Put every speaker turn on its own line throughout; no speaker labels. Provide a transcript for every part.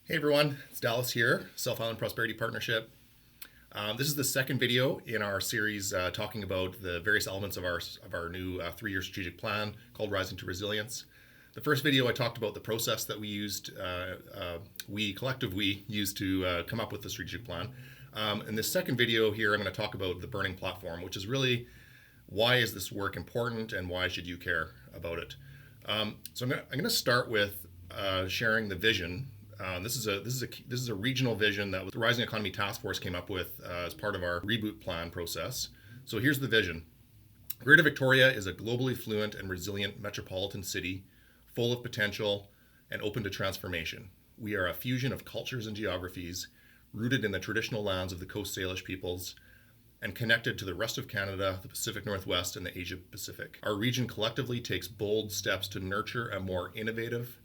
Hey everyone, it's Dallas here, South Island Prosperity Partnership. This is the second video in our series talking about the various elements of our new 3-year strategic plan called Rising to Resilience. The first video I talked about the process that we used, we used to come up with the strategic plan. In this second video here, I'm going to talk about the burning platform, which is really why is this work important and why should you care about it. So I'm going to start with sharing the vision. This is a regional vision that the Rising Economy Task Force came up with as part of our reboot plan process. So here's the vision. Greater Victoria is a globally fluent and resilient metropolitan city, full of potential and open to transformation. We are a fusion of cultures and geographies, rooted in the traditional lands of the Coast Salish peoples, and connected to the rest of Canada, the Pacific Northwest, and the Asia Pacific. Our region collectively takes bold steps to nurture a more innovative,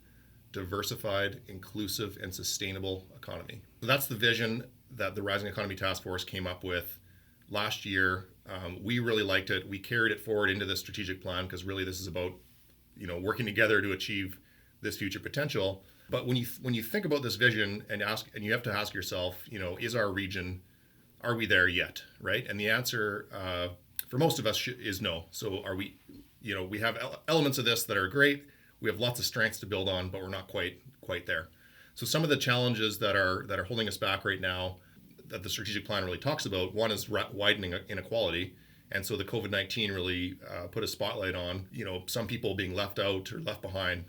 diversified, inclusive, and sustainable economy. So that's the vision that the Rising Economy Task Force came up with last year. We really liked it. We carried it forward into the strategic plan because really this is about, working together to achieve this future potential. But when you think about this vision and you have to ask yourself, is our region, are we there yet, right? And the answer for most of us is no. So are we? We have elements of this that are great. We have lots of strengths to build on, but we're not quite there. So some of the challenges that are holding us back right now that the strategic plan really talks about, one is widening inequality. And so the COVID-19 really put a spotlight on, some people being left out or left behind.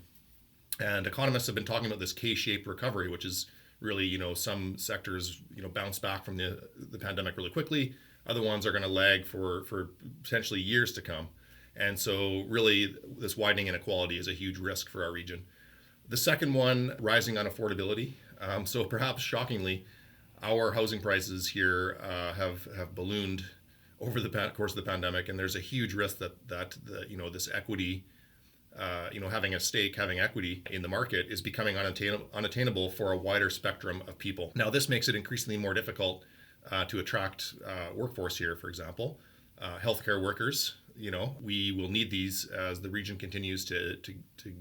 And economists have been talking about this K-shaped recovery, which is really, some sectors, bounce back from the pandemic really quickly. Other ones are going to lag for potentially years to come. And so really this widening inequality is a huge risk for our region. The second one, rising unaffordability. So perhaps shockingly, our housing prices here have ballooned over the course of the pandemic, and there's a huge risk that this equity, having equity in the market is becoming unattainable for a wider spectrum of people. Now this makes it increasingly more difficult to attract workforce here, for example, healthcare workers. We will need these as the region continues to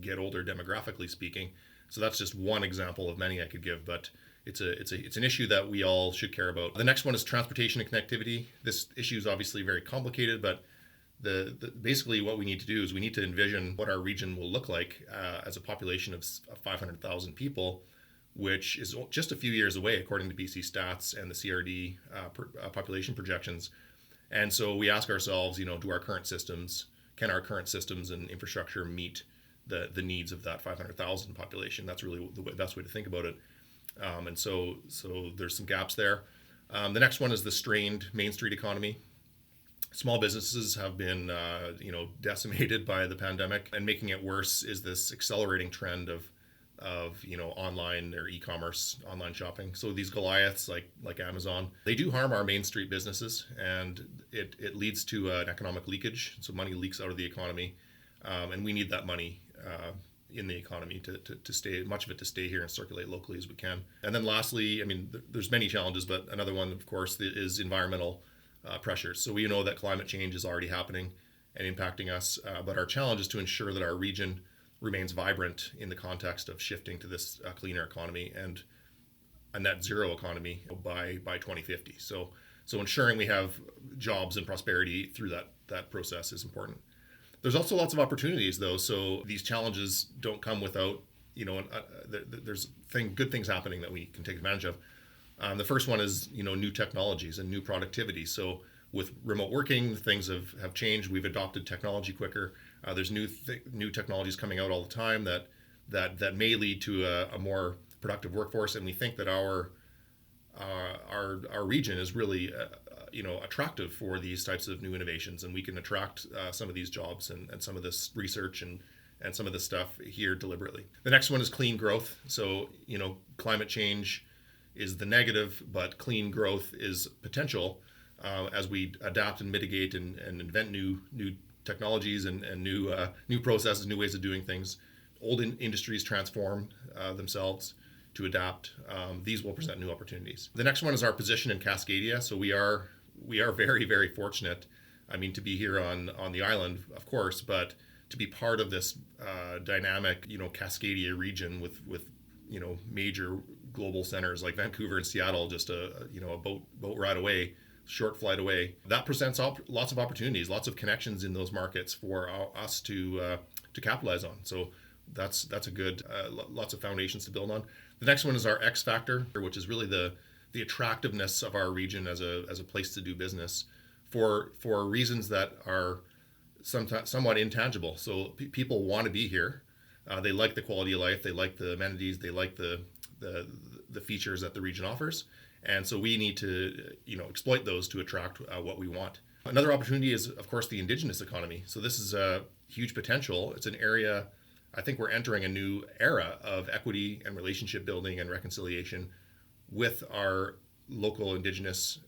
get older demographically speaking. So that's just one example of many I could give, but it's an issue that we all should care about. The next one is transportation and connectivity. This issue is obviously very complicated, but basically what we need to do is we need to envision what our region will look like as a population of 500,000 people, which is just a few years away according to BC Stats and the CRD population projections. And so we ask ourselves, can our current systems and infrastructure meet the needs of that 500,000 population? That's really the best way to think about it. And so there's some gaps there. The next one is the strained Main Street economy. Small businesses have been, decimated by the pandemic, and making it worse is this accelerating trend of online or e-commerce, online shopping. So these Goliaths like Amazon, they do harm our Main Street businesses, and it leads to an economic leakage. So money leaks out of the economy, and we need that money in the economy to stay, much of it to stay here and circulate locally as we can. And then lastly, there's many challenges, but another one, of course, is environmental pressures. So we know that climate change is already happening and impacting us, but our challenge is to ensure that our region remains vibrant in the context of shifting to this cleaner economy and a net zero economy by 2050. So ensuring we have jobs and prosperity through that process is important. There's also lots of opportunities though. So these challenges don't come without, there's good things happening that we can take advantage of. The first one is, new technologies and new productivity. So with remote working, things have changed. We've adopted technology quicker. There's new technologies coming out all the time that may lead to a more productive workforce, and we think that our region is really attractive for these types of new innovations, and we can attract some of these jobs and some of this research and some of this stuff here deliberately. The next one is clean growth. So climate change is the negative, but clean growth is potential as we adapt and mitigate and invent new technologies and new processes, new ways of doing things. Old industries transform themselves to adapt. These will present new opportunities. The next one is our position in Cascadia. So we are very, very fortunate. To be here on the island, of course, but to be part of this dynamic, Cascadia region with major global centers like Vancouver and Seattle, just a boat ride away, short flight away. That presents lots of opportunities, lots of connections in those markets for us to capitalize on. So that's a good lots of foundations to build on. The next one is our X factor, which is really the attractiveness of our region as a place to do business for reasons that are somewhat intangible. So people want to be here. They like the quality of life. They like the amenities. They like the features that the region offers. And so we need to exploit those to attract what we want. Another opportunity is, of course, the Indigenous economy. So this is a huge potential. It's an area, I think we're entering a new era of equity and relationship building and reconciliation with our local Indigenous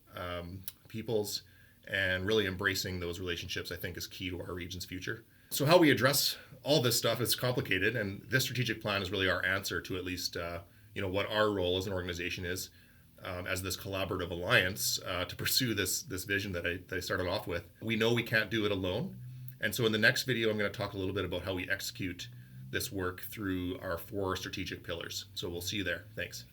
peoples, and really embracing those relationships, I think, is key to our region's future. So how we address all this stuff is complicated, and this strategic plan is really our answer to at least what our role as an organization is, as this collaborative alliance to pursue this vision that I started off with. We know we can't do it alone, and so in the next video, I'm going to talk a little bit about how we execute this work through our 4 strategic pillars. So we'll see you there. Thanks.